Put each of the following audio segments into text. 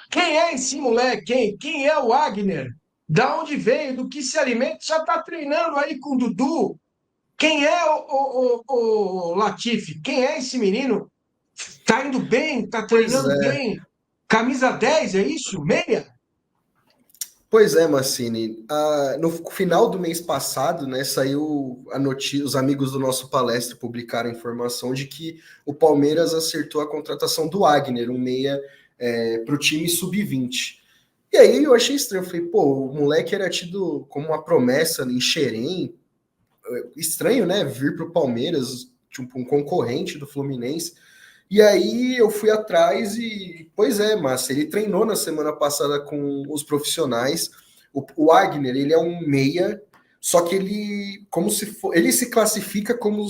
Quem é esse moleque? Quem é o Wagner? Da onde veio? Do que se alimenta? Já está treinando aí com o Dudu. Quem é o Latifi? Quem é esse menino? Tá indo bem? Tá Pois treinando é, bem? Camisa 10, é isso? Meia? pois é, Massini. No final do mês passado, né, saiu a notícia, os amigos do nosso palestra publicaram a informação de que o Palmeiras acertou a contratação do Wagner, um meia, para o time sub-20. E aí eu achei estranho, eu falei, pô, o moleque era tido como uma promessa em Xerém, estranho, né, vir para o Palmeiras, tipo, um concorrente do Fluminense. E aí eu fui atrás e, pois é, Márcio, ele treinou na semana passada com os profissionais. O Wagner, ele é um meia, só que ele, como se for, ele se classifica como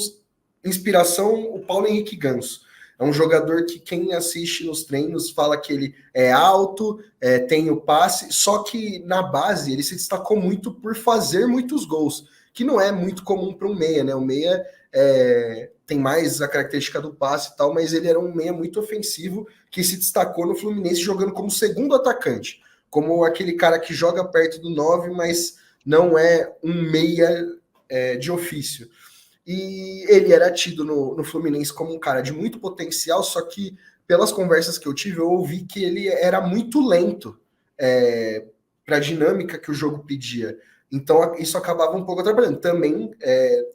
inspiração o Paulo Henrique Ganso. É um jogador que quem assiste nos treinos fala que ele é alto, tem o passe, só que na base ele se destacou muito por fazer muitos gols, que não é muito comum para um meia, né? O meia tem mais a característica do passe e tal, mas ele era um meia muito ofensivo que se destacou no Fluminense jogando como segundo atacante, como aquele cara que joga perto do 9, mas não é um meia de ofício. E ele era tido no Fluminense como um cara de muito potencial, só que pelas conversas que eu tive, eu ouvi que ele era muito lento para a dinâmica que o jogo pedia. Então isso acabava um pouco atrapalhando. Também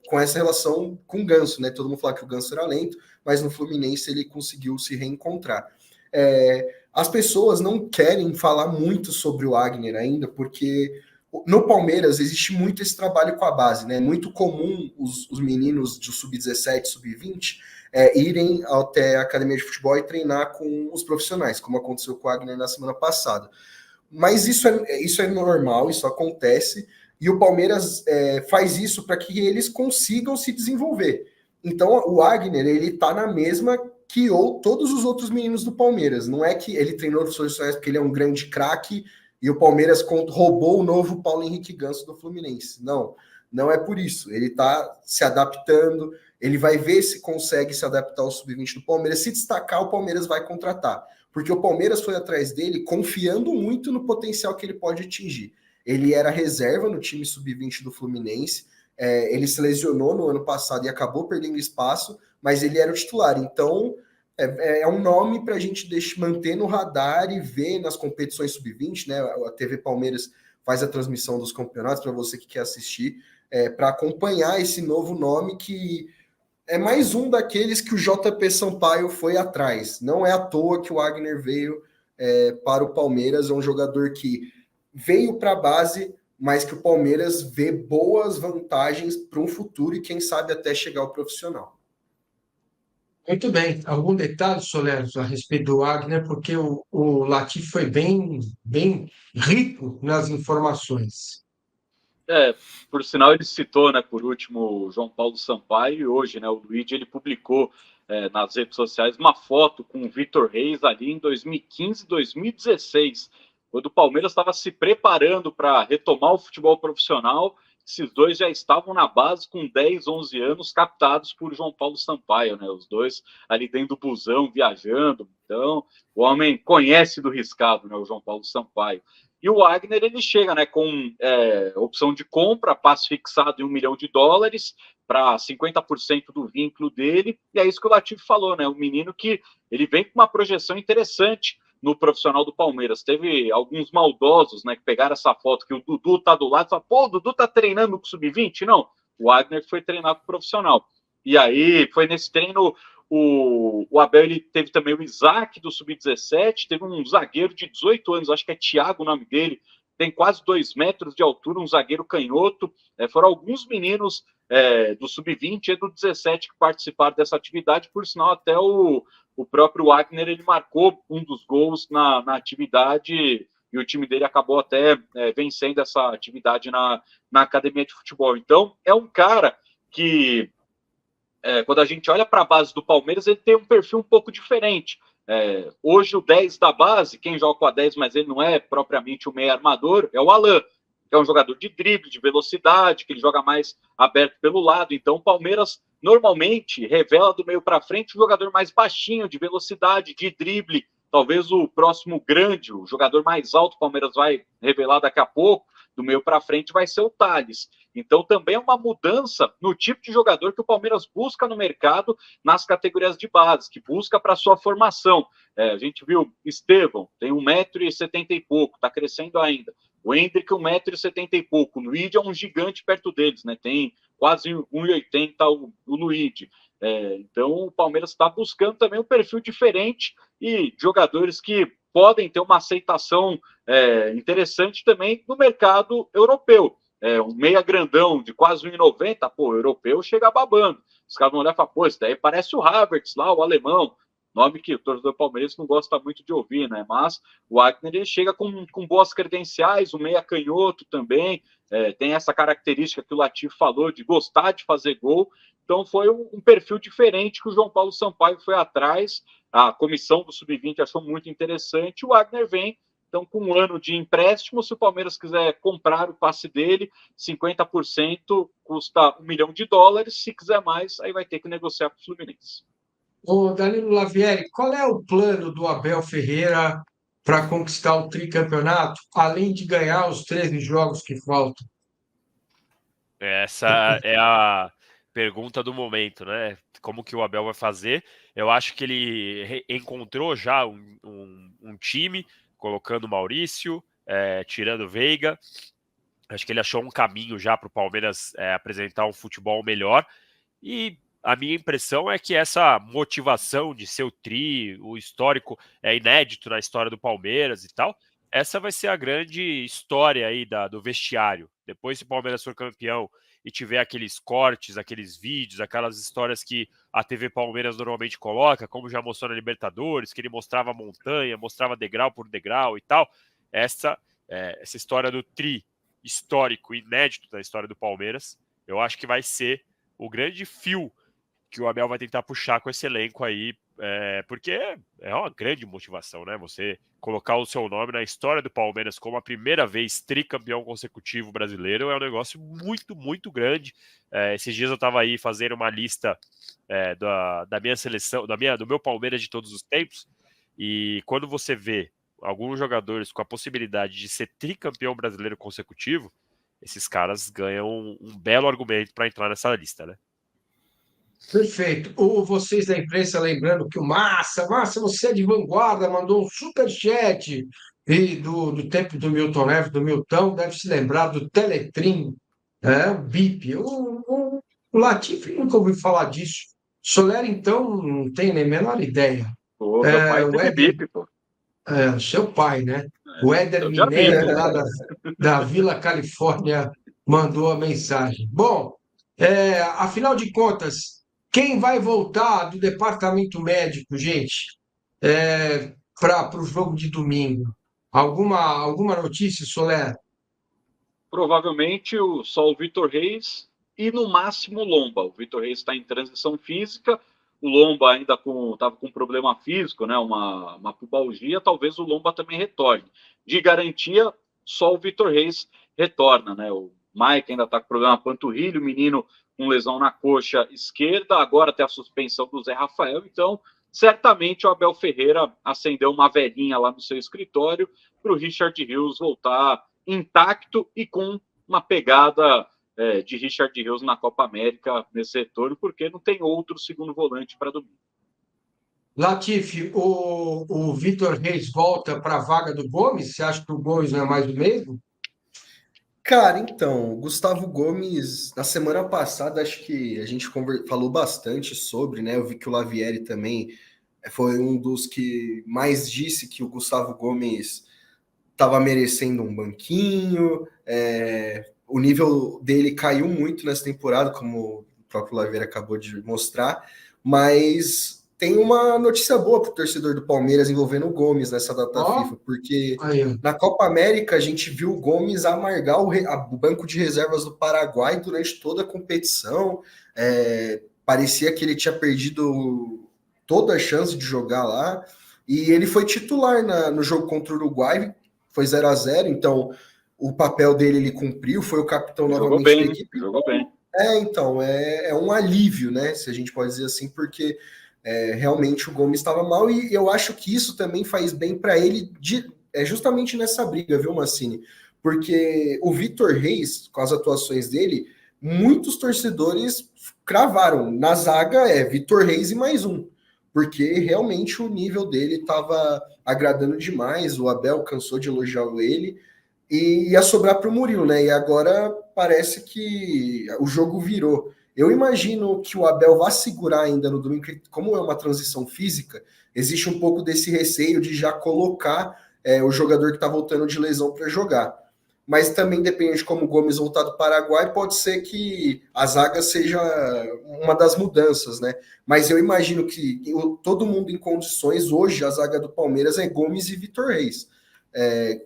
com essa relação com o Ganso, né? Todo mundo fala que o Ganso era lento, mas no Fluminense ele conseguiu se reencontrar. As pessoas não querem falar muito sobre o Wagner ainda, porque no Palmeiras existe muito esse trabalho com a base, né? É muito comum os meninos de sub-17, sub-20 irem até a academia de futebol e treinar com os profissionais, como aconteceu com o Wagner na semana passada. Mas isso é normal, isso acontece, e o Palmeiras faz isso para que eles consigam se desenvolver. Então o Wagner, ele tá na mesma que todos os outros meninos do Palmeiras. Não é que ele treinou os profissionais porque ele é um grande craque e o Palmeiras roubou o novo Paulo Henrique Ganso do Fluminense. Não, não é por isso. Ele está se adaptando, ele vai ver se consegue se adaptar ao sub-20 do Palmeiras. Se destacar, o Palmeiras vai contratar. Porque o Palmeiras foi atrás dele confiando muito no potencial que ele pode atingir. Ele era reserva no time sub-20 do Fluminense, ele se lesionou no ano passado e acabou perdendo espaço, mas ele era o titular. Então, é um nome para a gente manter no radar e ver nas competições sub-20, né? A TV Palmeiras faz a transmissão dos campeonatos para você que quer assistir, para acompanhar esse novo nome que é mais um daqueles que o JP Sampaio foi atrás. Não é à toa que o Wagner veio para o Palmeiras, é um jogador que veio para a base, mas que o Palmeiras vê boas vantagens para um futuro e quem sabe até chegar ao profissional. Muito bem. Algum detalhe, Soler, a respeito do Wagner, porque o Latif foi bem rico nas informações. É, por sinal, ele citou, né, por último, o João Paulo Sampaio, e hoje, né, o Luigi, ele publicou nas redes sociais uma foto com o Vitor Reis ali em 2015, 2016, quando o Palmeiras estava se preparando para retomar o futebol profissional. Esses dois já estavam na base com 10, 11 anos, captados por João Paulo Sampaio, né, os dois ali dentro do busão, viajando. Então, o homem conhece do riscado, né, o João Paulo Sampaio. E o Wagner, ele chega, né, com opção de compra, passe fixado em US$ 1 milhão para 50% do vínculo dele. E é isso que o Latifi falou, né? Um menino que ele vem com uma projeção interessante no profissional do Palmeiras. Teve alguns maldosos, né, que pegaram essa foto que o Dudu tá do lado e falaram, pô, o Dudu tá treinando com o sub-20? Não, o Wagner foi treinar com o profissional. E aí, foi nesse treino, o Abel, ele teve também o Isaac do Sub-17, teve um zagueiro de 18 anos, acho que é Thiago o nome dele, tem quase 2 metros de altura, um zagueiro canhoto. Foram alguns meninos do Sub-20 e do 17 que participaram dessa atividade, por sinal, até o próprio Wagner, ele marcou um dos gols na atividade e o time dele acabou até vencendo essa atividade na academia de futebol. Então, é um cara que quando a gente olha para a base do Palmeiras, ele tem um perfil um pouco diferente. Hoje, o 10 da base, quem joga com a 10, mas ele não é propriamente o meio armador, é o Alan, que é um jogador de drible, de velocidade, que ele joga mais aberto pelo lado. Então, o Palmeiras normalmente revela do meio para frente um jogador mais baixinho, de velocidade, de drible, talvez o próximo grande, o jogador mais alto, o Palmeiras vai revelar daqui a pouco, do meio para frente, vai ser o Tales. Então também é uma mudança no tipo de jogador que o Palmeiras busca no mercado nas categorias de base, que busca para sua formação. A gente viu Estevão, tem 1,70 m e pouco, está crescendo ainda. O Hendrick, 1,70 m e pouco. O Luigi é um gigante perto deles, né? Tem quase 1,80 m o Luigi. Então o Palmeiras está buscando também um perfil diferente e jogadores que podem ter uma aceitação interessante também no mercado europeu. Um meia grandão de quase 1,90 m, pô, o europeu chega babando. Os caras vão olhar e falar, pô, esse daí parece o Havertz lá, o alemão. Nome que o torcedor palmeirense não gosta muito de ouvir, né? Mas o Wagner ele chega com boas credenciais, o meia canhoto também, tem essa característica que o Latif falou de gostar de fazer gol. Então foi um perfil diferente que o João Paulo Sampaio foi atrás, a comissão do Sub-20 achou muito interessante, o Wagner vem, então com um ano de empréstimo, se o Palmeiras quiser comprar o passe dele, 50% custa $1 milhão, se quiser mais, aí vai ter que negociar com o Fluminense. Ô, Danilo Lavieri, qual é o plano do Abel Ferreira para conquistar o tricampeonato, além de ganhar os 13 jogos que faltam? Essa é a pergunta do momento, né? Como que o Abel vai fazer? Eu acho que ele encontrou já um time, colocando o Maurício, tirando o Veiga. Acho que ele achou um caminho já para o Palmeiras apresentar um futebol melhor. E a minha impressão é que essa motivação de ser o tri, o histórico é inédito na história do Palmeiras e tal, essa vai ser a grande história aí do vestiário. Depois, se o Palmeiras for campeão e tiver aqueles cortes, aqueles vídeos, aquelas histórias que a TV Palmeiras normalmente coloca, como já mostrou na Libertadores, que ele mostrava a montanha, mostrava degrau por degrau e tal, essa história do tri histórico, inédito da história do Palmeiras, eu acho que vai ser o grande fio que o Abel vai tentar puxar com esse elenco aí, porque é uma grande motivação, né? Você colocar o seu nome na história do Palmeiras como a primeira vez tricampeão consecutivo brasileiro é um negócio muito, muito grande. Esses dias eu estava aí fazendo uma lista da minha seleção, do meu Palmeiras de todos os tempos, e quando você vê alguns jogadores com a possibilidade de ser tricampeão brasileiro consecutivo, esses caras ganham um belo argumento para entrar nessa lista, né? Perfeito. Ou vocês da imprensa lembrando que o Massa, você é de vanguarda, mandou um superchat e do tempo do Milton Neves, do Milton, deve se lembrar do Teletrim, o BIP. O Latif nunca ouviu falar disso. Soler, então, não tem nem a menor ideia. Pô, meu pai teve BIP, pô. Seu pai, né? O Éder já vi. Mineiro, lá da Vila Califórnia, mandou a mensagem. Bom, afinal de contas, quem vai voltar do departamento médico, gente, para o jogo de domingo? Alguma notícia, Soler? Provavelmente só o Vitor Reis e no máximo o Lomba. O Vitor Reis está em transição física, o Lomba ainda estava com problema físico, né, uma pubalgia, talvez o Lomba também retorne. De garantia, só o Vitor Reis retorna, né? O Mike ainda está com problema panturrilho, o menino com lesão na coxa esquerda, agora tem a suspensão do Zé Rafael, então certamente o Abel Ferreira acendeu uma velhinha lá no seu escritório para o Richard Rios voltar intacto e com uma pegada de Richard Rios na Copa América nesse retorno, porque não tem outro segundo volante para domingo. Latif, o Vitor Reis volta para a vaga do Gomes? Você acha que o Gomes não é mais o mesmo? Cara, então, o Gustavo Gomes, na semana passada, acho que a gente falou bastante sobre, né? Eu vi que o Lavieri também foi um dos que mais disse que o Gustavo Gomes estava merecendo um banquinho, o nível dele caiu muito nessa temporada, como o próprio Lavieri acabou de mostrar, mas tem uma notícia boa para o torcedor do Palmeiras envolvendo o Gomes nessa data FIFA, porque na Copa América a gente viu o Gomes amargar o banco de reservas do Paraguai durante toda a competição, parecia que ele tinha perdido toda a chance de jogar lá, e ele foi titular no jogo contra o Uruguai, foi 0-0, então o papel dele ele cumpriu, foi o capitão novamente da equipe. Jogou bem. Então, é um alívio, né, se a gente pode dizer assim, porque Realmente o Gomes estava mal, e eu acho que isso também faz bem para ele justamente nessa briga, viu, Mancini? Porque o Vitor Reis, com as atuações dele, muitos torcedores cravaram. Na zaga Vitor Reis e mais um, porque realmente o nível dele estava agradando demais, o Abel cansou de elogiar ele, e ia sobrar para o Murilo, né? E agora parece que o jogo virou. Eu imagino que o Abel vá segurar ainda no domingo, como é uma transição física, existe um pouco desse receio de já colocar o jogador que está voltando de lesão para jogar. Mas também depende de como o Gomes voltar do Paraguai, pode ser que a zaga seja uma das mudanças, né? Mas eu imagino que todo mundo em condições, hoje a zaga do Palmeiras é Gomes e Vitor Reis.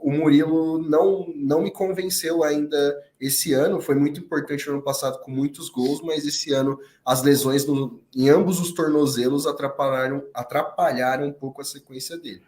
O Murilo não me convenceu ainda esse ano, foi muito importante no ano passado com muitos gols, mas esse ano as lesões em ambos os tornozelos atrapalharam um pouco a sequência dele.